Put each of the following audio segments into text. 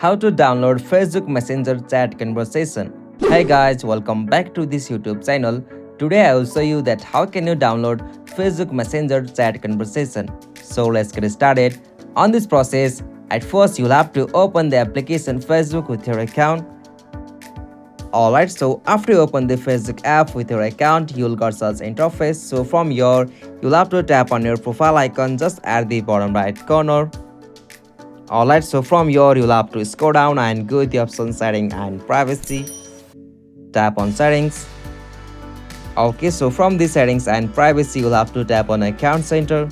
How to download Facebook Messenger chat conversation. Hey guys, welcome back to this YouTube channel. Today I will show you that how can you download Facebook Messenger chat conversation. So let's get started. On this process, at first you'll have to open the application Facebook with your account. Alright, so after you open the Facebook app with your account, you'll got such interface. So from here, you'll have to tap on your profile icon just at the bottom right corner. Alright, so from here you'll have to scroll down and go to the option setting and privacy. Tap on settings. Okay, so from the settings and privacy you'll have to tap on account center.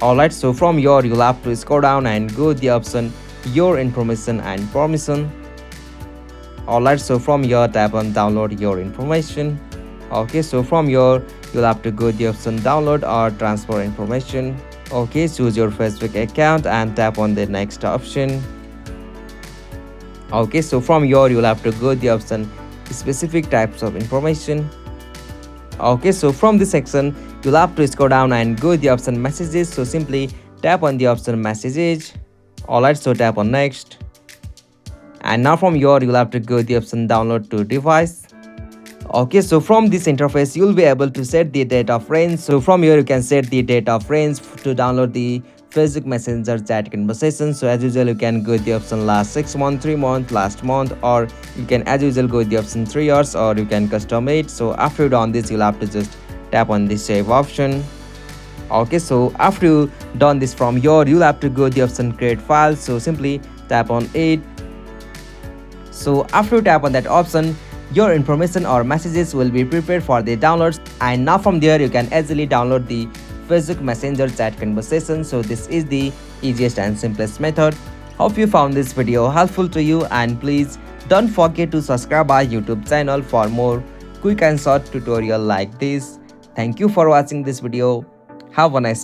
Alright, so from here you'll have to scroll down and go to the option your information and permission. Alright, so from here tap on download your information. Okay, so from here you'll have to go to the option download or transfer information. Okay, choose your Facebook account and tap on the next option. Okay, so from here you'll have to go to the option specific types of information. Okay, so from this section you'll have to scroll down and go to the option messages. So simply tap on the option messages. Alright, so tap on next. And now from here you'll have to go to the option download to device. Okay, so from this interface you'll be able to set the date of range. So from here you can set the date of range to download the Facebook Messenger chat conversation. So as usual you can go to the option last 6 months, 3 months, last month, or you can as usual go to the option 3 years, or you can custom it. So after you done this you'll have to just tap on the save option. Okay, so after you done this, from here you'll have to go to the option create file. So simply tap on it. So after you tap on that option, your information or messages will be prepared for the downloads, and now from there you can easily download the Facebook Messenger chat conversation. So this is the easiest and simplest method. Hope you found this video helpful to you, and please don't forget to subscribe our YouTube channel for more quick and short tutorial like this. Thank you for watching this video. Have a nice day.